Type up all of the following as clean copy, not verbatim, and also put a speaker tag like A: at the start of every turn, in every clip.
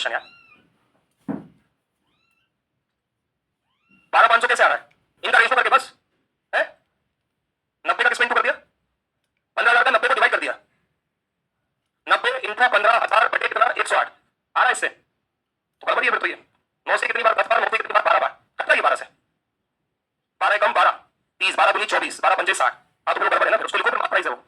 A: Question यार। 12,500 कैसे आ रहा है? इनका रेशो करके बस है 90 का किसमें इंटू कर दिया, 15,000 का 90 को डिवाइड कर दिया, 90 इंटू 15,000 बटे कितना 108 आ रहा है इससे, तो बराबर ये फिर तो ये 9 से कितनी बार 10 बार, 9 से कितनी बार 12 बार, कटता है 12 से, 12 कम 12 30, 12 दूनी 24, 12 पंजे 60, हाँ तो बराबर है ना, फिर उसको लिखो, फिर प्राइस है वो।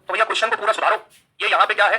A: तो भैया क्वेश्चन को पूरा सुधारो, ये यहाँ पे क्या है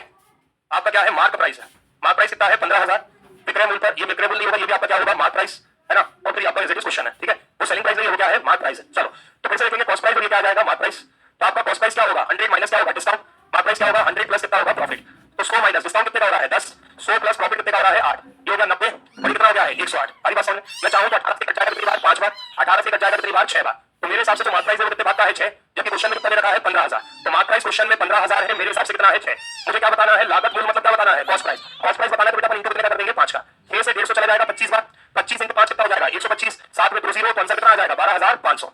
A: आपका, क्या है मार्क प्राइस है, मार्क प्राइस कितना है 15,000, विक्रय मूल्य पर, ये विक्रय मूल्य नहीं होगा, ये भी आपका क्या होगा मार्क प्राइस है ना, और फिर आपका एग्जैक्ट क्वेश्चन है, ठीक है, वो सेलिंग प्राइस नहीं हो, क्या है मार्क प्राइस है। चलो तो फिर से देखेंगे कॉस्ट प्राइस और ये क्या आ जाएगा मार्क प्राइस, तो आपका कॉस्ट प्राइस क्या होगा 100 माइनस क्या होगा डिस्काउंट, मार्क प्राइस क्या होगा 100 प्लस कितना होगा प्रॉफिट, तो 100 माइनस डिस्काउंट कितने का हो रहा है 10, 100 प्लस प्रॉफिट कितने का हो रहा है 8, ये हो गया 90 और कितना हो गया है 108। हमारी बात समझ, मैं चाहूं तो 18 से कट जाएगा कितनी बार 5 बार, 18 से कट जाएगा कितनी बार 6 बार, तो मेरे हिसाब से जो मार्क प्राइस है वो कितने बार का है 6, जबकि क्वेश्चन में कितना दे रखा है 15,000, तो मार्क प्राइस क्वेश्चन में 15,000 है, मेरे हिसाब से कितना है 6। मुझे क्या बताना है लागत मूल्य, मतलब क्या बताना है कॉस्ट प्राइस, कॉस्ट प्राइस बताना है तो बेटा अपन इंटू कितने का कर देंगे 5 का, 6 से 150 चला जाएगा 25 बार, 25 इंटू 5 कितना हो जाएगा 125, 7 में 2 0 तो आंसर कितना आ जाएगा 12,500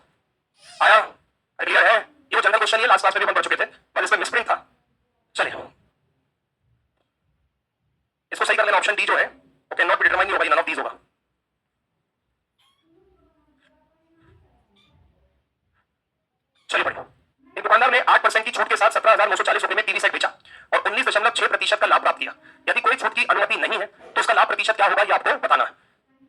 A: आया। क्लियर है, ये वो जनरल क्वेश्चन है, लास्ट क्लास में भी अपन पढ़ चुके थे पर इसमें मिसप्रिंट था। चलिए इसको सही कर लेना, ऑप्शन डी जो है वो कैन नॉट बी डिटरमाइन नहीं होगा, ये नन ऑफ दीज होगा। चलिए पढ़िए, एक दुकानदार ने 8% की छूट के साथ 17,940 रुपए में टीवी सेट बेचा और 19.6% का लाभ प्राप्त किया। यदि कोई छूट की अनुमति नहीं है तो उसका लाभ प्रतिशत क्या होगा ये आपको बताना है।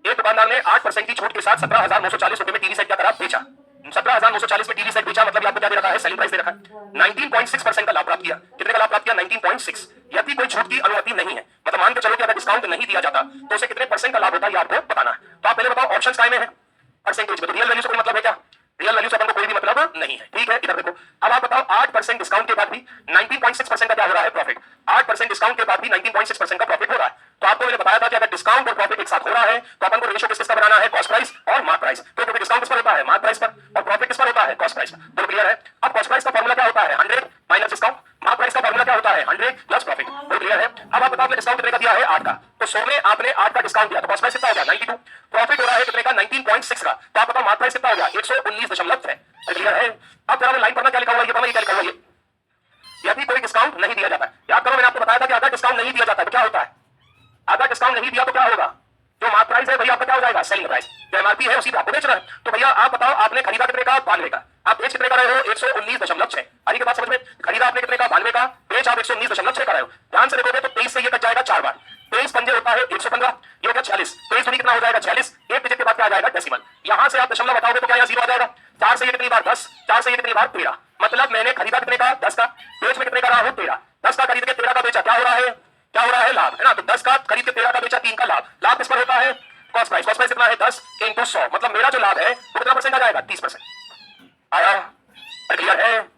A: एक दुकानदार ने 8% की छूट के साथ 17,940 रुपए में टीवी सेट क्या करा बेचा, 17,940 में टीवी सेट बेचा, मतलब आपको क्या दे रखा है सेलिंग प्राइस दे रखा है, 19.6% का लाभ प्राप्त किया, कितने का लाभ प्राप्त किया 19.6। यदि कोई छूट की अनुमति नहीं है, मतलब मान के चलो कि अगर डिस्काउंट नहीं दिया जाता तो उसे कितने परसेंट का लाभ होता है ये आपको बताना है। तो आप पहले बताओ ऑप्शंस काय में है परसेंटेज में, तो रियल वैल्यू से कोई मतलब है क्या, रियल वैल्यू से अपन को कोई भी मतलब नहीं है, ठीक है। इधर देखो अब आप बताओ 8% डिस्काउंट के बाद भी 19.6% का क्या हो रहा है प्रॉफिट, 8% डिस्काउंट के बाद भी 19.6% का प्रॉफिट हो रहा है। तो आपको मैंने बताया था कि अगर डिस्काउंट और प्रॉफिट एक साथ हो रहा है तो अपन को रेशियो किसका बनाना है कॉस्ट प्राइस और मार्क प्राइस, क्योंकि डिस्काउंट किस पर होता है मार्क प्राइस पर और प्रॉफिट किस पर होता है कॉस्ट प्राइस पर। तो क्लियर है, अब कॉस्ट प्राइस का फॉर्मूला क्या होता है 100 माइनस डिस्काउंट, मार्क प्राइस का फॉर्मूला क्या होता है 100 प्लस प्रॉफिट। तो क्लियर है, अब आप बताओ आपने डिस्काउंट कितने का दिया है 8 का, तो 100 में आपने 8 का डिस्काउंट दिया तो कॉस्ट प्राइस कितना हो गया 92, प्रॉफिट हो रहा है कितने का 19.6 का, तो आप बताओ मार्क प्राइस कितना हो गया 119.6। क्लियर है, अब जरा लाइन पर क्या लिखा हुआ है ये पता, ये क्या लिखा हुआ है, यदि कोई डिस्काउंट नहीं दिया जाता है, याद करो मैंने आपको बताया था कि अगर डिस्काउंट नहीं दिया जाता है तो क्या होता है, अगर डिस्काउंट नहीं दिया तो क्या होगा, जो मार्क प्राइस है भैया आपका क्या हो जाएगा सेलिंग प्राइस, जो एमआरपी है उसी पे आपको बेचना है। तो भैया आप बताओ आपने खरीदा कितने का 92 का, आप बेच कितने का रहे हो 119.6। अभी के बाद समझ में, खरीदा आपने कितने का 92 का, बेच आप 119.6 का रहे हो। ध्यान से देखोगे तो 23 से ये कट जाएगा 4 बार, 23 पंजे होता है 115, ये हो गया 46, 23 दूनी कितना हो जाएगा 46, एक डिजिट के बाद क्या आ जाएगा डेसिमल, यहां से आप दशमलव बताओगे तो क्या यहाँ 0 आ जाएगा, 4 से ये कितनी बार 10, 4 से ये कितनी बार 13, मतलब मैंने खरीदा कितने का 10 का, बेच में कितने का रहा हूं 13, 10 का खरीद के 13 का बेचा, क्या हो रहा है, क्या हो रहा है लाभ है ना, तो 10 का खरीद के 13 का बेचा 3 का लाभ, लाभ किस पर होता है कॉस्ट प्राइस, कॉस्ट प्राइस कितना है 10 इंटू 100, मतलब मेरा जो लाभ है वो कितना परसेंट आ जाएगा 30% आया। क्लियर है,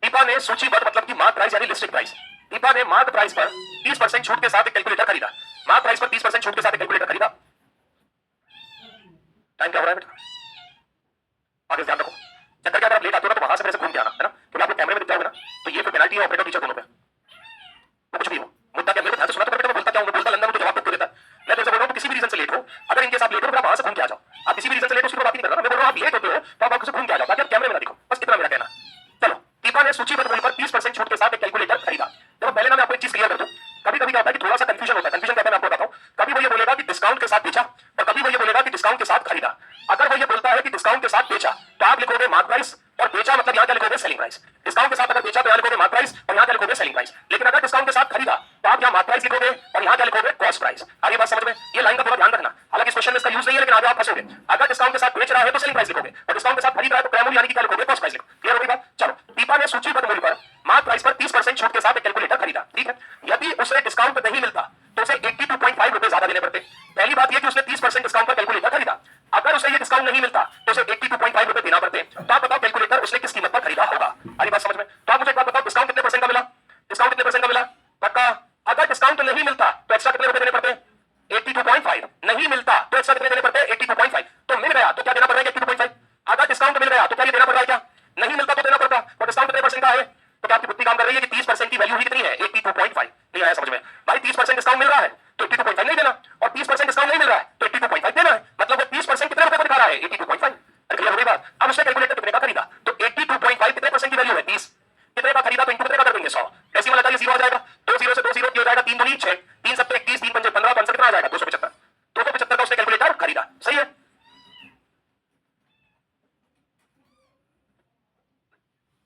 A: दीपा ने सूचीबद्ध मतलब कि मार्क प्राइस यानी लिस्टेड प्राइस, दीपा ने मार्क प्राइस पर 30% छूट के साथ एक कैलकुलेटर खरीदा, मार्क प्राइस पर 30% छूट के साथ एक कैलकुलेटर खरीदा। टाइम क्या हो रहा है बेटा, आगे ध्यान रखो, चक्कर क्या अगर आप लेट आते हो ना तो वहां से मेरे से घूम के आना है ना, क्योंकि आप लोग कैमरे में दिख जाओगे ना तो ये फिर पेनल्टी है ऑपरेटर टीचर दोनों पे, वो कुछ भी हो मुद्दा क्या मेरे को ध्यान से सुना तो बेटा मैं बोलता क्या हूं, मैं बोलता लंदन में तो जवाब तुमको देता, मैं तेरे से बोल रहा हूं किसी भी रीजन से लेट हो, अगर इनके साथ लेट हो तो आप वहां से घूम के आ जाओ, आप किसी भी रीजन से लेट हो उसकी बात नहीं कर रहा, मैं बोल रहा हूं आप लेट होते हो तो आप घूम के आ जाओ ताकि आप कैमरे में ना दिखो, बस इतना मेरा कहना। चलो दीपा ने सूचीबद्ध मूल्य पर 30% छूट के साथ एक कैलकुलेटर खरीदा। देखो पहले ना मैं आपको एक चीज क्लियर कर दूं, कभी कभी क्या होता है कि थोड़ा सा कंफ्यूजन होता है, कंफ्यूजन क्या है मैं आपको बताता हूं, कभी वो ये बोलेगा कि डिस्काउंट के साथ बेचा और कभी वो ये बोलेगा कि डिस्काउंट के साथ खरीदा। अगर वो ये बोलता है कि डिस्काउंट के साथ बेचा तो आप लिखोगे मार्क प्राइस और बेचा मतलब यहां क्या लिखोगे सेलिंग प्राइस, डिस्काउंट के साथ अगर बेचा तो यहां लिखोगे मार्क प्राइस और यहां क्या लिखोगे सेलिंग प्राइस, लेकिन अगर डिस्काउंट के साथ खरीदा तो आप यहां मार्क प्राइस लिखोगे और यहां क्या लिखोगे कॉस्ट प्राइस। आगे बात समझ में, ये लाइन का थोड़ा ध्यान रखना, हालांकि इस क्वेश्चन में इसका यूज नहीं है लेकिन आगे आप फंसोगे, अगर डिस्काउंट के साथ बेच रहा है तो सेलिंग प्राइस लिखोगे और डिस्काउंट के साथ खरीद रहा है तो क्रय मूल्य यानी कि क्या लिखोगे कॉस्ट प्राइस लिखोगे। क्लियर हो गई बात, चलो दीपा ने सूचीबद्ध मूल्य पर मार्क प्राइस पर 30% छूट के साथ एक कैलकुलेटर खरीदा, ठीक है, यदि उसे डिस्काउंट नहीं मिलता तो उसे 82.5 रुपए ज्यादा देने पड़ते। पहली बात यह कि उसने 30% डिस्काउंट पर कैलकुलेटर खरीदा, अगर उसे ये डिस्काउंट नहीं मिलता तो उसे 82.5 रुपए देना पड़ते। तो आप बताओ कैलकुलेटर उसने किस कीमत पर खरीदा होगा? अरे बात समझ में? तो आप मुझे एक बात बताओ, डिस्काउंट कितने परसेंट का मिला? डिस्काउंट कितने परसेंट का मिला? पक्का? अगर डिस्काउंट नहीं मिलता तो एक्स्ट्रा कितने रुपए देने पड़ते? 82.5। नहीं मिलता तो एक्स्ट्रा कितने देने पड़ते? 82.5। तो मिल गया तो क्या देना पड़ेगा? 82.5। अगर डिस्काउंट मिल गया तो क्या ये देना पड़ रहा है? क्या नहीं मिलता तो देना पड़ता? तो डिस्काउंट कितने परसेंट का है? तो क्या आपकी बुद्धि काम कर रही है कि 30% की वैल्यू ही कितनी है? 82.5। नहीं आया समझ में भाई? 30% डिस्काउंट मिल रहा है तो 82.5 नहीं देना, और 30% डिस्काउंट नहीं मिल रहा है तो 82.5 देना है। मतलब वो 30% कितने रुपए को दिखा रहा है? 82.5। क्लियर हो गई बात? अब उसने कैलकुलेटर कितने का खरीदा? तो 82.5 कितने परसेंट की वैल्यू है? 30। कितने का खरीदा तो इंटू कितने का कर देंगे? 100। ऐसी वाला ये 0 आ जाएगा। 2 0 से 2 0 हो जाएगा, 3 दूनी 6, 3 7 21, 3 5 15, 5 कितना आ जाएगा? 275। 275 का उसने कैलकुलेटर खरीदा। सही है?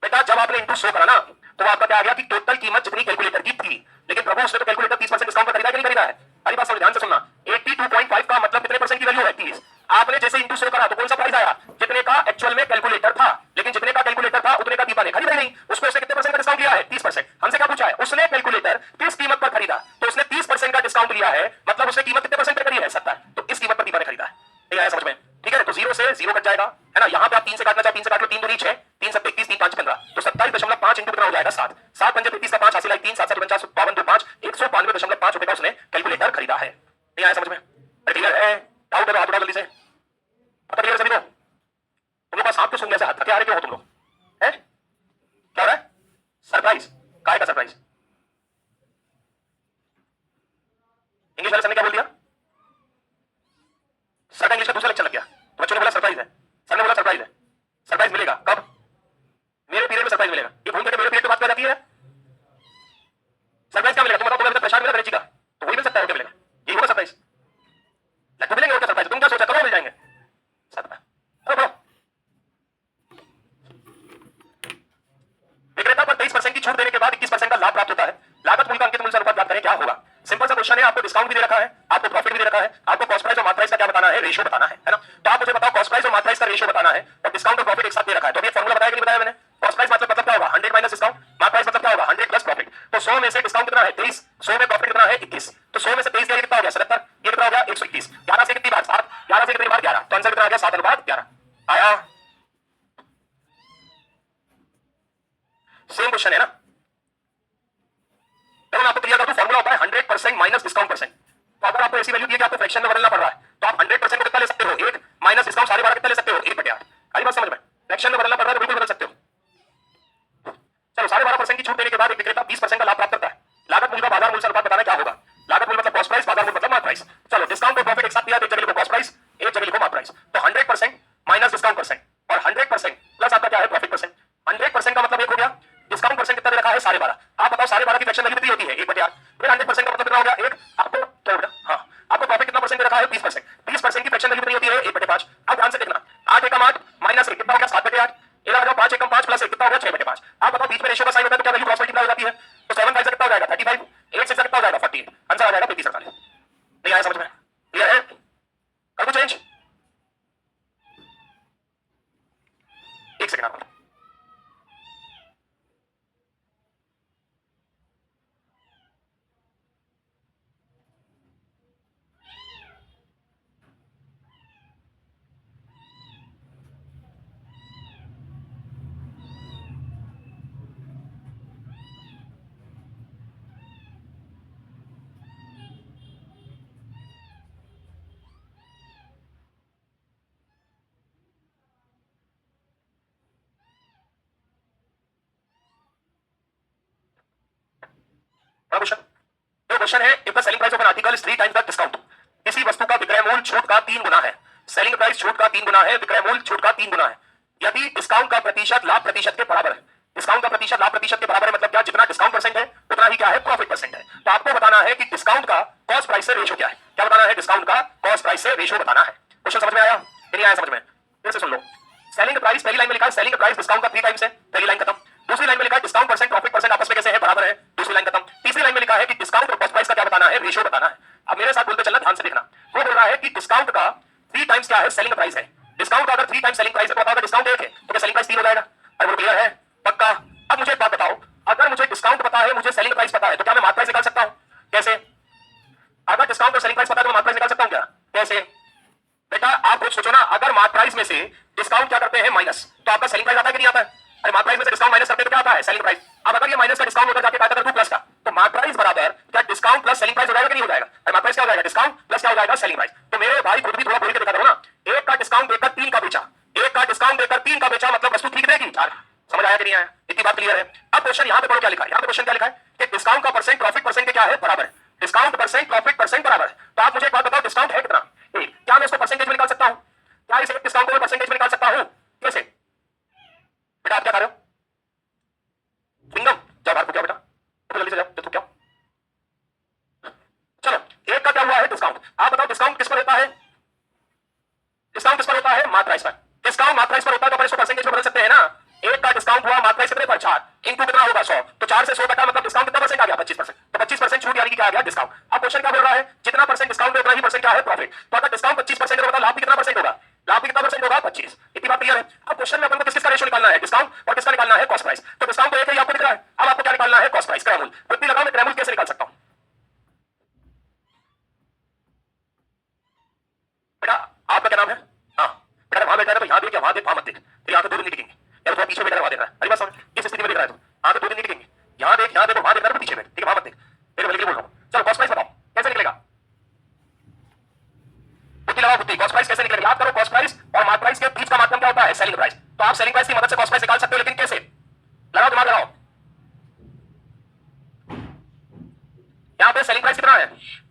A: बेटा जब आपने इंटू 100 करा ना तो आपका क्या आ गया कि टोटल कीमत जितनी कैलकुलेटर की थी, लेकिन प्रभु उसने तो कैलकुलेटर 30% डिस्काउंट पर खरीदा कि नहीं खरीदा है? अरे बात समझ ध्यान से सुनना। 82.5 का मतलब कितने परसेंट की वैल्यू है? 30। आपने जैसे इंटू 100 करा तो कौन सा प्राइस आया? जितने का एक्चुअल में कैलकुलेटर था, लेकिन जितने का कैलकुलेटर था उतने का दीपा ने खरीदा नहीं, उसको उसने कितने परसेंट का डिस्काउंट लिया है? 30%। हमसे क्या पूछा है? उसने कैलकुलेटर किस कीमत पर खरीदा, तो उसने 30% का डिस्काउंट लिया है, मतलब उसने कीमत कितने परसेंट पे करी है? 70। तो इस कीमत पर दीपा ने खरीदा है। नहीं आया समझ में? ठीक है, तो 0 से 0 कट जाएगा, है ना? यहाँ पे आप 3 से काटना चाहो 3 से काट लो, 3 दूनी 6, 3 7 21, 3 5 15, तो 27.5 इंटू कितना हो जाएगा? 7। 7 पंजे 33 का 5 हासिल है 3, 7 7 49 52 2 5, 192.5 रुपए का उसने कैलकुलेटर खरीदा है। नहीं आया समझ में? क्लियर है? डाउट है तो हाथ उठाओ जल्दी से। पता क्लियर सभी को? तुम लोग पास हाथ क्यों सूंघ ऐसे हाथ थके आ रहे क्यों हो तुम लोग? हैं? क्या हो रहा है? सरप्राइज? काय का सरप्राइज? इंग्लिश वाले सर ने क्या बोल दिया? सर का इंग्लिश का दूसरा लेक्चर लग गया तो बच्चों ने बोला सरप्राइज है। सर ने बोला सरप्राइज है। सरप्राइज मिलेगा कब? मेरे पीरियड में सरप्राइज मिलेगा। ये भूल करके मेरे पीरियड की बात कर जाती है। सरप्राइज क्या मिलेगा? तुम बताओ, तुम्हें प्रसाद मिला गणेश जी का तो वही मिल सकता है। क्या मिलेगा? यही होगा सरप्राइज। लड्डू मिलेंगे और क्या सरप्राइज? तुम क्या सोचा करो मिल जाएंगे? सरप्राइज। विक्रेता पर 23% की छूट देने के बाद 21% का लाभ प्राप्त होता है। लागत मूल्य का अंकित मूल्य से अनुपात ज्ञात करें, क्या होगा? सिंपल सा क्वेश्चन है। आपको डिस्काउंट भी दे रखा है, आपको प्रॉफिट भी दे रखा है, आपको कॉस्ट प्राइस और मार्क प्राइस का क्या बताना है? रेशियो बताना है ना? तो आप मुझे बताओ कॉस्ट प्राइस और मार्क प्राइस का रेशियो बताना है, और डिस्काउंट और प्रॉफिट एक साथ दे रखा है। तो ये फॉर्मूला बताया कि नहीं बताया मैंने? कॉस्ट प्राइस मतलब क्या होगा? 100 माइनस डिस्काउंट। मार्क प्राइस मतलब क्या होगा? 100 प्लस प्रॉफिट। तो 100 में से डिस्काउंट कितना है? 23। 100 में प्रॉफिट कितना है? 21। तो 100 में से 23 कितना हो गया? 77। ये कितना हो गया? 121। 11 से कितनी बार? 7। 11 से कितनी बार? 11। तो आंसर कितना आ गया? 7:11 आया। सेम क्वेश्चन है ना? तो मैं आपको क्लियर कर दूं, फॉर्मूला होता है 100% माइनस डिस्काउंट परसेंट। तो अगर आपको ऐसी वैल्यू दी है कि आपको फ्रैक्शन में बदलना पड़ रहा है तो आप 100% को कितना ले सकते हो? 1 माइनस डिस्काउंट 12.5 कितना ले सकते हो? 1/8। आई बात समझ में? फ्रैक्शन में बदलना पड़ रहा है तो बिल्कुल बदल सकते हो। चलो 12.5% की छूट देने के बाद एक विक्रेता 20% का लाभ प्राप्त करता है। लागत मूल्य का बाजार मूल्य से अनुपात बताना, क्या होगा? लागत मूल्य मतलब कॉस्ट प्राइस, बाजार मूल्य मतलब मार्क प्राइस। चलो डिस्काउंट और प्रॉफिट एक साथ दिया तो एक जगह लिखो कॉस्ट प्राइस, एक जगह लिखो मार्क प्राइस। तो 100% माइनस डिस्काउंट परसेंट और 100% प्लस आपका क्या है? Profit percent. 100% का मतलब एक हो गया, डिस्काउंट परसेंट कितना दे रखा है? 12.5। आप बताओ 12.5 की फ्रैक्शन वैल्यू कितनी होती है? 1/8। फिर 100% का मतलब कितना हो गया? 1। आपको तोड़, हाँ आपको प्रॉफिट कितना परसेंट दे रखा है? 20%। 20% की फ्रैक्शन वैल्यू कितनी होती है? 1/5। अब ध्यान से देखना, 8 एकम 8 माइनस 1 कितना हो गया? 7/8। इधर आ जाओ, 5 एकम 5 प्लस 1 कितना हो गया? 6/5। आप बताओ बीच में रेशियो का साइन होता है तो क्या वैल्यू क्रॉस मल्टीप्लाई हो जाती है? तो 7 5 से कितना हो जाएगा? 35। 8 से कितना हो जाएगा? 48। आंसर आ जाएगा 35/48। नहीं आया समझ में? क्लियर है? कर दूं चेंज? एक सेकंड आप क्वेश्चन। तो क्वेश्चन है, if the selling price of an article is 3 times the discount, किसी वस्तु का विक्रय मूल्य छूट का 3 गुना है। सेलिंग प्राइस छूट का 3 गुना है, विक्रय मूल्य छूट का 3 गुना है। यदि डिस्काउंट का प्रतिशत लाभ प्रतिशत के बराबर है, डिस्काउंट का प्रतिशत लाभ प्रतिशत के बराबर है मतलब क्या? जितना डिस्काउंट परसेंट है उतना ही क्या है? प्रॉफिट परसेंट है। तो आपको बताना है कि डिस्काउंट का कॉस्ट प्राइस से रेशियो क्या है। क्या बताना है? डिस्काउंट का कॉस्ट प्राइस से रेशियो बताना है। क्वेश्चन समझ में आया? नहीं आया समझ में? फिर से सुन लो। सेलिंग प्राइस पहली लाइन में लिखा है, सेलिंग प्राइस डिस्काउंट का 3 टाइम्स है, पहली लाइन खत्म। दूसरी लाइन में लिखा है डिस्काउंट परसेंट प्रॉफिट परसेंट आपस में कैसे है? बराबर है, दूसरी लाइन खत्म। तीसरी लाइन में लिखा है कि डिस्काउंट और कॉस्ट प्राइस का क्या बताना है? रेशियो बताना है। अब मेरे साथ बोलते चलना, ध्यान से देखना। वो बोल रहा है कि डिस्काउंट का 3 टाइम्स क्या है? सेलिंग प्राइस है। डिस्काउंट का अगर 3 टाइम्स सेलिंग प्राइस है तो बताओ डिस्काउंट 1 है तो क्या सेलिंग प्राइस 3 हो जाएगा? अरे वो क्लियर है? पक्का? अब मुझे एक बात बताओ, अगर मुझे डिस्काउंट पता है, मुझे सेलिंग प्राइस पता है, तो क्या मैं मार्क प्राइस निकाल सकता हूं? कैसे? अगर डिस्काउंट और सेलिंग प्राइस पता है तो मैं मार्क प्राइस निकाल सकता हूं क्या? कैसे? बेटा आप खुद सोचो ना, अगर मार्क प्राइस में से डिस्काउंट क्या करते हैं माइनस, तो आपका सेलिंग प्राइस आता है कि नहीं आता है? अरे मार्क प्राइस में से डिस्काउंट माइनस करते हैं तो क्या आता है? Selling price. अब अगर ये माइनस का डिस्काउंट होकर जाके आता है प्लस का, तो मार्क प्राइस बराबर क्या डिस्काउंट प्लस सेलिंग प्राइस हो जाएगा कि नहीं हो जाएगा? अरे मार्क प्राइस क्या हो जाएगा? डिस्काउंट प्लस क्या हो जाएगा? Selling price. तो मेरे भाई खुद भी थोड़ा बोल के देखा करो ना, एक का डिस्काउंट देकर तीन का बेचा, एक का डिस्काउंट देकर तीन का बेचा, मतलब वस्तु ठीक रहेगी चार। समझ आया कि नहीं आया? इतनी बात क्लियर है? अब क्वेश्चन यहां पे पढ़ो क्या लिखा है। यहां पे क्वेश्चन क्या लिखा है कि डिस्काउंट का परसेंट प्रॉफिट परसेंट के क्या है? बराबर है। डिस्काउंट परसेंट प्रॉफिट परसेंट बराबर है। तो आप मुझे एक बात बताओ, डिस्काउंट है कितना? क्या मैं इसको परसेंटेज में निकाल सकता हूं? क्या इस एक डिस्काउंट को मैं परसेंटेज में निकाल सकता हूं? कैसे बेटा? आप क्या कर रहे हो? सिंगम जाओ बाहर, क्या बेटा? तो जल्दी से जाओ, तो क्या? चलो, एक का क्या हुआ है? डिस्काउंट। आप बताओ डिस्काउंट किस पर होता है? डिस्काउंट किस पर होता है? मार्क प्राइस पर। डिस्काउंट मार्क प्राइस पर होता है तो अपन इसको परसेंटेज में बदल सकते हैं ना। एक का डिस्काउंट हुआ मार्क प्राइस कितने पर? 4 इनटू कितना होगा? 100। तो 4 से 100 घटा मतलब डिस्काउंट कितना परसेंट आ गया? 25%। तो 25% छूट यानी कि क्या आ गया? डिस्काउंट। अब क्वेश्चन क्या बोल रहा है? जितना परसेंट डिस्काउंट है उतना ही परसेंट क्या है? प्रॉफिट। तो अगर डिस्काउंट 25% है तो लाभ भी कितना परसेंट होगा? लाभ भी कितना परसेंट होगा? 25। इतनी बात क्लियर है? अब क्वेश्चन में अपन को किसका रेशियो निकालना है? डिस्काउंट और किसका निकालना है? Cost price. तो डिस्काउंट तो एक है, आपको दिख रहा है। अब आपको क्या निकालना है? Cost price. क्रैमूल बुद्धि लगाओ, मैं क्रैमूल कैसे निकाल सकता हूं बेटा? आपका क्या नाम है? हाँ बेटा, वहां बैठा है तो यहां देख या वहां देख, वहां मत देख। तो यहां तो 2 दिन नहीं दिखेंगे यार, थोड़ा पीछे बैठा है, वहां देख रहा है। अरे बात समझ, इस स्थिति में देख रहा है तो हाँ तो 2 दिन नहीं दिखेंगे। यहां देख, यहां देखो, वहां देख रहा है तो पीछे बैठ, ठीक है? वहां मत देख, तेरे भले के लिए बोल रहा हूं। चलो कॉस्ट प्राइस बताओ कैसे निकलेगा? बुद्धि लगाओ, बुद्धि। कॉस्ट प्राइस कैसे निकलेगा? याद करो, कॉस्ट प्राइस और मार्क प्राइस के बीच का माध्यम क्या होता है? Selling price. तो आप सेलिंग प्राइस की मदद से कॉस्ट प्राइस निकाल सकते हो, लेकिन कैसे? लगाओ दिमाग लगाओ। यहाँ पे सेलिंग प्राइस कितना है?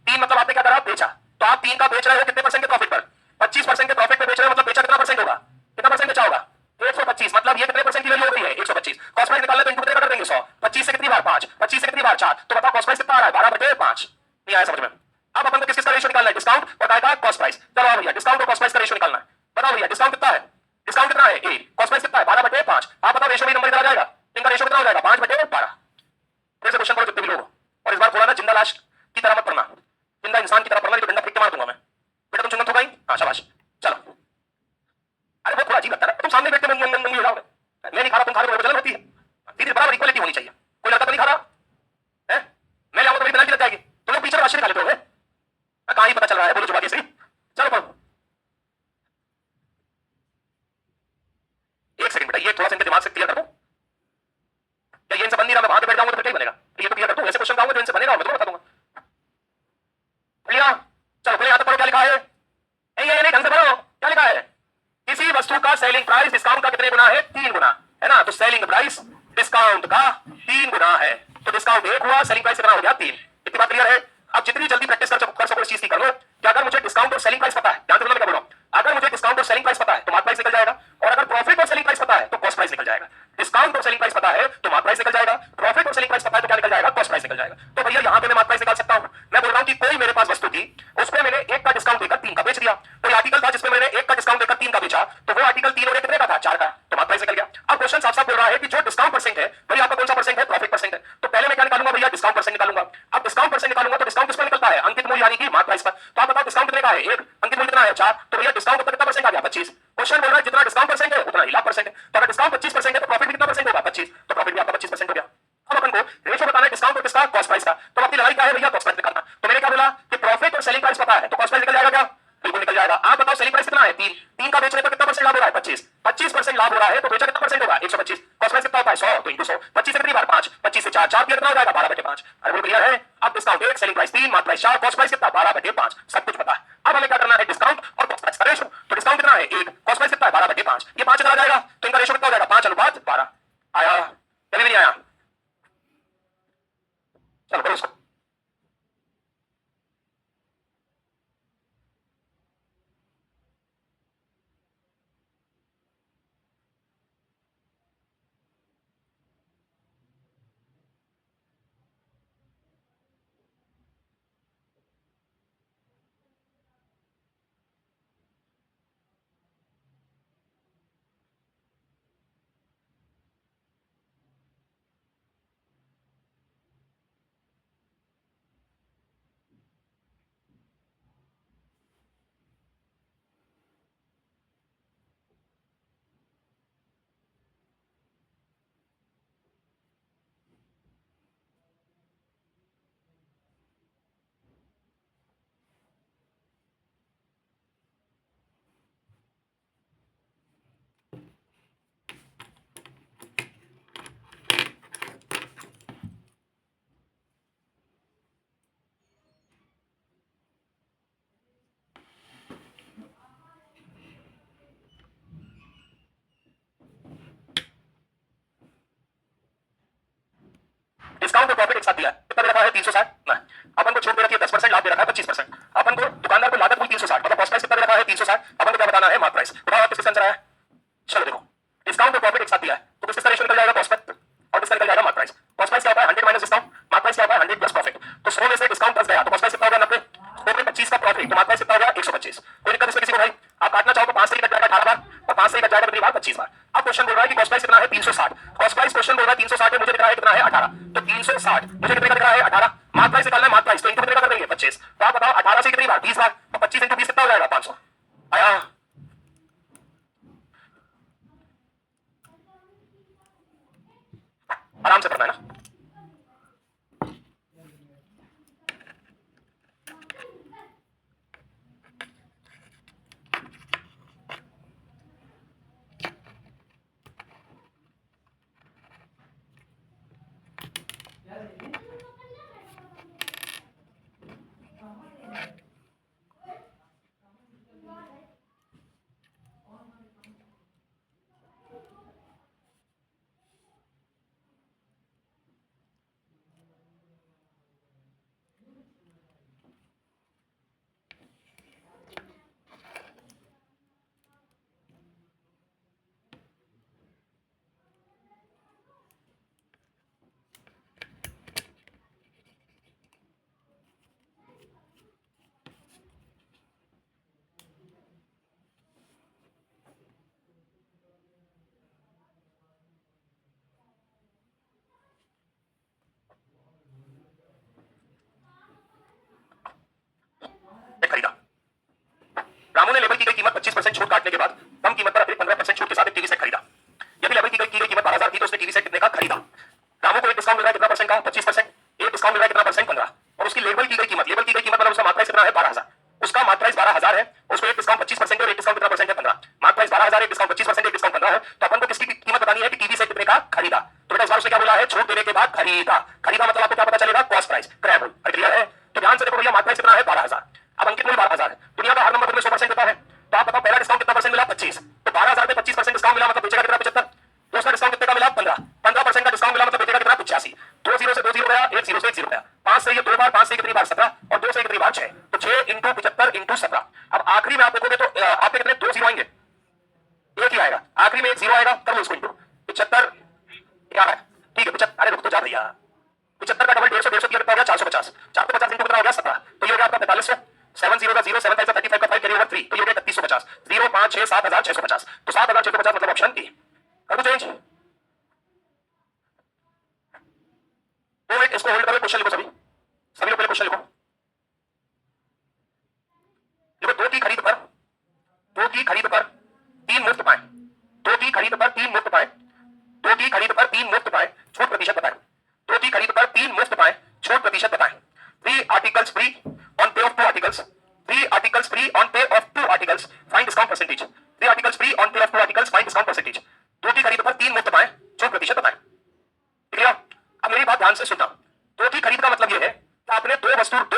A: 3, मतलब आपने क्या करा? बेचा। तो आप 3 का बेच रहे हो कितने परसेंट के प्रॉफिट पर? 25% के प्रॉफिट पे बेच रहे हो, मतलब बेचा कितना परसेंट होगा? कितना परसेंट बेचा होगा? 125। मतलब ये कितने परसेंट की वैल्यू हो गई है? 125। कॉस्ट प्राइस निकालना तो इनटू कितने कर देंगे? 100। 25 से कितनी बार? 5। 25 से कितनी बार? 4। तो बताओ कॉस्ट प्राइस कितना आ रहा है? 12/5। नहीं आया समझ में? अब अपन को किसका रेशियो निकालना है? डिस्काउंट और काय का? Cost price. चलो भैया, डिस्काउंट और कॉस्ट प्राइस का रेशियो निकालना है। बताओ भैया, डिस्काउंट कितना है? डिस्काउंट कितना है? ए। कॉस्ट प्राइस कितना है? 12/5। आप बताओ रेशियो में नंबर कितना आ जाएगा? इनका रेशियो कितना हो जाएगा? 5/12। फिर से क्वेश्चन करो जितने भी लोग हो, और इस बार थोड़ा ना जिंदा लाश की तरह मत पढ़ना, जिंदा इंसान की तरह पढ़ना, नहीं तो डंडा फेंक के मार दूंगा मैं। बेटा तुम चुनत हो गई? हाँ शाबाश। चलो, अरे वो थोड़ा अजीब लगता है ना, तुम सामने बैठ के नंगी हो जाओगे। मैं नहीं खा रहा, तुम खा रहे हो, जलन होती है। दीदी बराबर इक्वलिटी होनी चाहिए। कोई लड़का तो नहीं खा रहा है, मैं लाऊंगा तो मेरी पेनल्टी लग जाएगी। तुम लोग पीछे राशि निकाल लेते हो, कहाँ ही पता चल रहा है, बोलो जुबान सही। चलो पढ़ो। एक सेकंड बेटा, ये थोड़ा सा इनके दिमाग से क्लियर कर दो। क्या ये इनसे बन नहीं रहा? मैं वहां पे बैठ जाऊंगा तो फिर क्या बनेगा? ये तो क्लियर कर दो। ऐसे क्वेश्चन आऊंगा तो इनसे बनेगा और मैं तुम्हें बता दूंगा। भैया चलो पहले यहाँ तक पढ़ो, क्या लिखा है? नहीं ढंग से पढ़ो, क्या लिखा है? किसी वस्तु का सेलिंग प्राइस डिस्काउंट का कितने गुना है? 3 गुना है ना। तो सेलिंग प्राइस डिस्काउंट का 3 गुना है। तो डिस्काउंट 1 हुआ, सेलिंग प्राइस कितना हो गया? 3। इतनी बात क्लियर है? अब जितनी जल्दी प्रैक्टिस कर सको इस चीज की कर लो कि अगर मुझे डिस्काउंट और सेलिंग प्राइस पता है, ध्यान से मैं क्या बोल रहा हूं, अगर मुझे डिस्काउंट और सेलिंग प्राइस पता है तो मार्क प्राइस निकल जाएगा, और अगर प्रॉफिट और सेलिंग प्राइस पता है तो कॉस्ट प्राइस निकल जाएगा। डिस्काउंट और सेलिंग प्राइस पता है तो मार्क प्राइस निकल जाएगा, प्रॉफिट और सेलिंग प्राइस पता है तो क्या निकल जाएगा? कॉस्ट प्राइस निकल जाएगा। तो भैया यहां पे मैं मार्क प्राइस निकाल सकता हूं। मैं बोल रहा हूं कि कोई मेरे पास वस्तु थी, उसपे मैंने 1 का डिस्काउंट देकर 3 का बेच दिया। कोई आर्टिकल था जिसमें मैंने 1 का डिस्काउंट देकर 3 का बेचा, तो वो आर्टिकल 3 और 1 कितने का था? 4 का। तो मार्क प्राइस निकल गया। अब क्वेश्चन साफ साफ बोल रहा है कि जो डिस्काउंट परसेंट है भैया आपका कौन सा परसेंट है? प्रॉफिट परसेंट है। तो पहले मैं क्या निकालूंगा भैया? डिस्काउंट परसेंट निकालूंगा। अब डिस्काउंट परसेंट निकालूंगा तो डिस्काउंट किस पर निकलता है? अंकित मूल्य यानी कि मार्क प्राइस पर। तो आप बताओ डिस्काउंट कितने का है? 1, अंकित मूल्य कितना है? 4। तो भैया डिस्काउंट कितना परसेंट आ गया? 25। क्वेश्चन बोल रहा है जितना डिस्काउंट परसेंट है उतना ही लाभ परसेंट है। तो अगर डिस्काउंट 25% है तो प्रॉफिट भी कितना परसेंट होगा? 25। तो प्रॉफिट भी आपका 25% हो गया। अब अपन को रेशियो बताना है डिस्काउंट और किसका? कॉस्ट प्राइस का। तो आपकी लड़ाई क्या है भैया? कॉस्ट प्राइस निकालना। तो मैंने क्या बोला कि प्रॉफिट और सेलिंग प्राइस पता है तो कॉस्ट प्राइस निकल जाएगा क्या? बिल्कुल निकल जाएगा। आप बताओ सेलिंग प्राइस कितना है? 3। 3 का बेचने पर कितना परसेंट लाभ हो रहा है? 25। 25% लाभ हो रहा है तो बेचा कितना परसेंट होगा? 125। कॉस्ट प्राइस कितना होता है? 100। तो इंटू 100। 25 से कितनी बार? 5। 25 से 4, 4 कितना हो जाएगा? 12/5। अरे वो क्लियर है? अब discount 1, selling price 3, mark price 4, cost price कितना? 12/5। सब कुछ पता है। अब हमें क्या करना है? डिस्काउंट और कॉस्ट प्राइस का रेशियो। तो डिस्काउंट कितना है? 1, कॉस्ट प्राइस कितना है? 12/5। ये 5 चला जाएगा तो इनका रेशियो कितना हो जाएगा? 5:12। आया? कभी नहीं आया? चलो करो इसको। प्रॉफिट एक साथ दिया है, कितना दे रखा है 360 ना, अपन को छूट दे रखी है 10%, लाभ दे रखा है 25%, अपन को दुकानदार को लागत कुल 360, मतलब कॉस्ट प्राइस कितना दे रखा है 360, अपन को क्या बताना है मार्क प्राइस, बताओ आप किसके आंसर आया। चलो देखो, डिस्काउंट और प्रॉफिट एक साथ दिया है तो किसका रेशियो निकल जाएगा कॉस्ट पर और किसका निकल जाएगा मार्क प्राइस। कॉस्ट प्राइस क्या होता है 100 माइनस डिस्काउंट, मार्क प्राइस क्या होता है 100 प्लस प्रॉफिट। तो 100 में से डिस्काउंट 10 गया तो कॉस्ट प्राइस कितना होगा 90, 100 में 25 का प्रॉफिट तो मार्क प्राइस कितना होगा 125। कोई दिक्कत इसमें किसी को भाई, आप काटना चाहो तो 5 से ही कट जाएगा 18 बार और 5 से ही कट जाएगा कितनी बार 25 बार। अब क्वेश्चन बोल रहा है कि कॉस्ट प्राइस कितना है 360, कॉस्ट प्राइस क्वेश्चन बोल रहा है 360 है, मुझे दिख रहा है कितना है 18, तो 360 मुझे कितने का दिख रहा है 18, मार्क प्राइस निकालना है, मार्क प्राइस तो इनको कितने का कर देंगे 25, तो आप बताओ 18 से कितनी बार 20 बार, तो 25 into 20 कितना हो जाएगा 500 आया। आराम से करना है ना। खरीदा, रामू ने लेबल की गई कीमत 25% छूट काटने के बाद कम कीमत पर अतिरिक्त 15% छूट के साथ एक टीवी सेट खरीदा। यदि लेबल की गई कीमत 12,000 थी तो उसने टीवी सेट कितने का खरीदा। रामू को एक डिस्काउंट मिल रहा है कितना परसेंट का 25%, एक डिस्काउंट मिल रहा है कितना परसेंट 15, और उसकी लेबल की गई कीमत मतलब उसका मार्क प्राइस कितना है 12,000, उसका मार्क प्राइस 12,000 है, उसको एक डिस्काउंट 25% और एक डिस्काउंट कितना परसेंट है 15, मार्क प्राइस 12,000 एक डिस्काउंट 25% एक डिस्काउंट 15 है, तो अपन को किसकी कीमत बतानी है कि टीवी सेट कितने का खरीदा। तो बेटा इस बार उसने क्या बोला है छूट देने के बाद खरीदा, खरीदा मतलब आपको क्या पता चलेगा कॉस्ट प्राइस क्रैब होल, क्लियर है। तो ध्यान से देखो भैया मार्क प्राइस कितना है 12,000, अब अंकित मूल्य 12,000 है, दुनिया का हर नंबर तुम्हें 100% देता है, तो आप बताओ पहला डिस्काउंट कितना परसेंट मिला 25, तो 12,000 पे 25% डिस्काउंट मिला मतलब बेचेगा कितना 75, दूसरा डिस्काउंट कितने का मिला 15, 15% का डिस्काउंट मिला मतलब बेचेगा कितना 85, 2 0 से 2 0 गया, 1 0 से 1 0 गया, 5 से ये 2 बार, 5 से कितनी बार 17 और 2 से कितनी बार 6, तो 6 into 75 into 17। अब आखिरी में आप देखोगे तो आपके कितने 2 0 आएंगे, एक ही आएगा, आखिरी में एक 0 आएगा, कर लो इसको इंटू 75 क्या है ठीक है 75, अरे रुक तो जा भैया 75 का डबल 150 150 कितना हो गया 450, 450 इंटू कितना हो गया 17, तो ये हो गया आपका 4500, 7 0 का 0 7 5 35 का 5 कैरी ओवर 3, तो ये हो गया 3150, 0 5 6 7,650, तो 7,650 मतलब ऑप्शन ए। कर दो चेंज, इसको होल्ड करो, क्वेश्चन लिखो सभी लोग पहले क्वेश्चन लिखो, दो की खरीद पर 3 मुफ्त पाए, 2 की खरीद पर 3 मुफ्त पाए, 2 की खरीद पर 3 मुफ्त पाए, छूट प्रतिशत बताएं, 2 की खरीद पर 3 मुफ्त पाए, छूट प्रतिशत बताएं। 3 articles free on pay of 2 articles, 3 articles free on pay of 2 articles, find discount percentage, 3 articles free on pay of 2 articles, find discount percentage। 2 की खरीद पर 3 मुफ्त पाए, छूट प्रतिशत बताएं, क्लियर। अब मेरी बात ध्यान से सुनना, 2 की खरीद का मतलब यह है कि आपने दो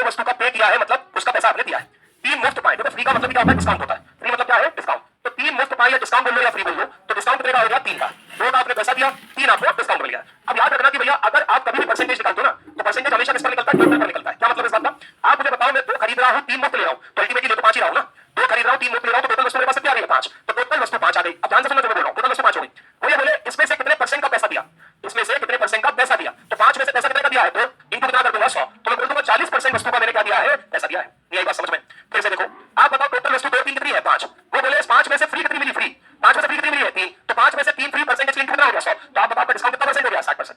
A: वस्तु का पे किया है, मतलब उसका पैसा आपने दिया है। 3 मुफ्त पाए, देखो फ्री का मतलब क्या होता है डिस्काउंट होता है, फ्री मतलब क्या है डिस्काउंट, तो 3 मुफ्त पाए या डिस्काउंट बोल लो या फ्री बोल लो, तो डिस्काउंट कितने का हो गया 3 का, 2 का आपने पैसा दिया, 3 आपको डिस्काउंट मिल गया। अब याद रखना कि भैया अगर आप कभी भी परसेंटेज निकालते हो ना तो परसेंटेज हमेशा किस पर निकलता है, टोटल पर निकलता है। क्या मतलब इस बात का, आप मुझे बताओ मैं 2 खरीद रहा हूं 3 मुफ्त ले रहा हूं, तो अल्टीमेटली ले तो 5 ही रहा हूं ना, 2 खरीद रहा हूं 3 मुफ्त ले रहा हूं, तो टोटल वस्तु मेरे पास कितनी आ रही है 5, तो टोटल वस्तु 5 आ गई। अब ध्यान से सुनना जो मैं बोल रहा हूं, टोटल वस्तु 5 हो गई, वो ये बोले इसमें से कितने परसेंट का पैसा दिया, इसमें से कितने परसेंट का पैसा दिया, तो 5 में से पैसा कितने का दिया है, तो इनको कितना कर दूंगा 100, तो मैं बोल दूंगा 40% वस्तु का मैंने क्या दिया है पैसा दिया है। ये बात समझ में, फिर से देखो आप बताओ टोटल वस्तु 2 3 कितनी है 5, वो बोले इस 5 में से फ्री कितनी मिली, फ्री 5 में से फ्री कितनी मिली है 3, तो 5 में से 3 फ्री परसेंटेज कितना हो गया 100, तो आप बताओ डिस्काउंट कितना परसेंट हो गया 60%।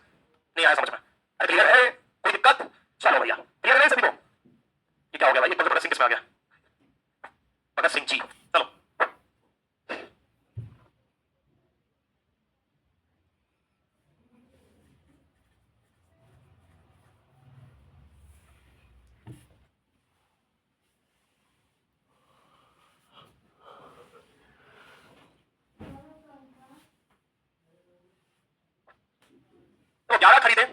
A: नहीं आया समझ में, क्लियर है कोई दिक्कत, चलो भैया क्लियर है सभी को। ये क्या हो गया भाई, ये भगत सिंह किसमें आ गया, भगत सिंह जी, चलो तो 11 खरीदे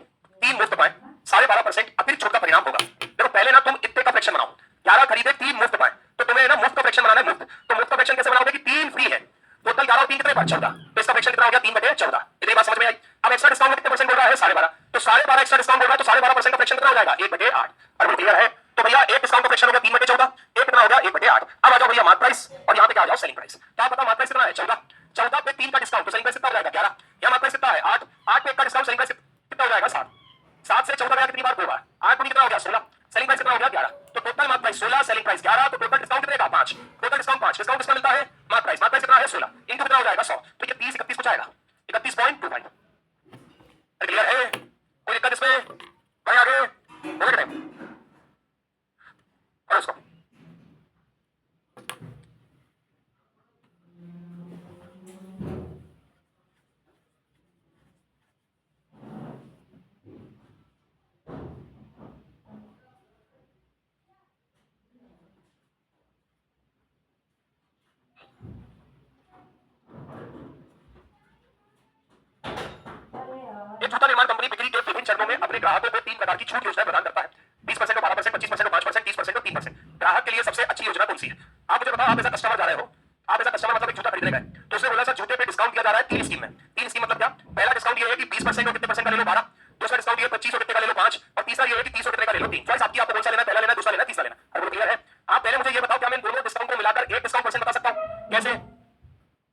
A: 3 मुफ्त पाए 12.5% अतिरिक्त छूट का परिणाम होगा। देखो पहले ना तुम इतने का फ्रैक्शन बनाओ, 11 खरीदे 3 मुफ्त पाए, तो तुम्हें ना मुफ्त का फ्रैक्शन बनाना है मुफ्त, तो मुफ्त का फ्रैक्शन कैसे बनाओगे कि 3 फ्री है, टोटल 11 और 3 कितने 14, तो इसका फ्रैक्शन कितना हो गया 3/14, इतनी बात समझ में आई। अब एक्स्ट्रा डिस्काउंट कितने परसेंट बोल रहा है 12.5, तो तो 12.5 एक्स्ट्रा डिस्काउंट होगा तो 12.5% का फ्रैक्शन कितना हो जाएगा 1/8। अगर क्लियर है तो भैया एक डिस्काउंट का फ्रैक्शन हो गया 3/14, एक कितना हो गया 1/8। अब आ जाओ भैया मार्क प्राइस और यहाँ पे क्या आ जाओ सेलिंग प्राइस। क्या पता मार्क प्राइस कितना है 14, 14 पे 3 का डिस्काउंट तो सेलिंग प्राइस कितना हो जाएगा 11। यहाँ मार्क प्राइस कितना है 8, 8 पे 1 का डिस्काउंट सेलिंग प्राइस कितना हो जाएगा 7, 7 से 14 गया कितनी बार होगा 8 कितना हो गया 16, सेलिंग प्राइस कितना हो गया 11। तो total mark price 16 selling price 11 तो टोटल डिस्काउंट कितने का 5, टोटल डिस्काउंट 5, डिस्काउंट कितना मिलता है मार्क प्राइस कितना है 16 इनटू कितना हो जाएगा 100 तो ये 30 31 कुछ आएगा 31.25। क्लियर है कोई दिक्कत इसमें भाई आगे बोले टाइम और उसको एक जूता निर्माण कंपनी बिक्री के विभिन्न चरणों में अपने ग्राहकों को 3 प्रकार की छूट योजनाएं प्रदान करता है 20%, 12%, 25%, 5%, 30% और 3%। ग्राहक के लिए सबसे अच्छी योजना कौन सी है? आप मुझे बताओ, आप ऐसा कस्टमर जा रहे हो, आप ऐसा कस्टमर मतलब एक जूता खरीदने गए तो उसने बोला सर जूते पे डिस्काउंट दिया जा रहा है 3 स्कीम में। 3 स्कीम मतलब क्या? पहला डिस्काउंट ये है कि 20% और कितने परसेंट का ले लो 12, दूसरा डिस्काउंट ये 25 और कितने का ले लो 5 और तीसरा ये है कि 30 और कितने का ले लो 3। चॉइस आपकी, आपको कौन सा लेना, पहला लेना, दूसरा लेना, तीसरा लेना। अगर क्लियर है आप पहले मुझे ये बताओ क्या मैं दोनों डिस्काउंट को मिलाकर एक डिस्काउंट परसेंट बता सकता हूं? कैसे?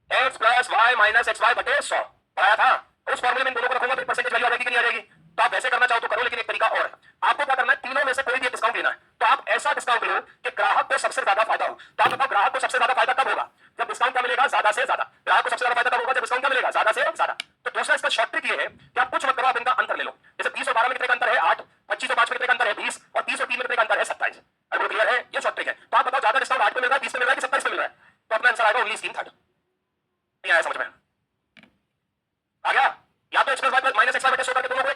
A: x plus Y minus X Y बटे 100 पढ़ाया था, उस फॉर्मूले में इन दोनों को रखूंगा तो परसेंटेज वैल्यू आ जाएगी कि नहीं आ जाएगी? तो आप वैसे करना चाहो तो करो, लेकिन एक तरीका और है। आपको क्या करना है, तीनों में से कोई भी डिस्काउंट लेना है तो आप ऐसा डिस्काउंट लो कि ग्राहक को सबसे ज्यादा फायदा हो। तो आप बताओ ग्राहक को सबसे ज्यादा फायदा कब होगा? जब डिस्काउंट क्या मिलेगा ज्यादा से ज्यादा। ग्राहक को सबसे ज्यादा फायदा कब होगा? जब डिस्काउंट क्या मिलेगा ज्यादा से ज्यादा। तो दूसरा इसका शॉर्ट ट्रिक ये है कि आप कुछ मत करो, आप इनका अंतर ले लो। जैसे 20 और 12 में कितने का अंतर है 8, 25 और 5 में कितने का अंतर है 20 और 30 और 3 में कितने का अंतर है 27। अगर क्लियर है ये शॉर्ट ट्रिक है। तो आप बताओ ज्यादा डिस्काउंट 8 में मिल रहा है, 20 में मिल रहा है कि 27 में मिल रहा है? तो अपना आंसर आएगा ओनली स्कीम थर्ड। नहीं आया समझ में? आ गया? या तो X plus Y plus minus X Y बटे 100 करके दोनों को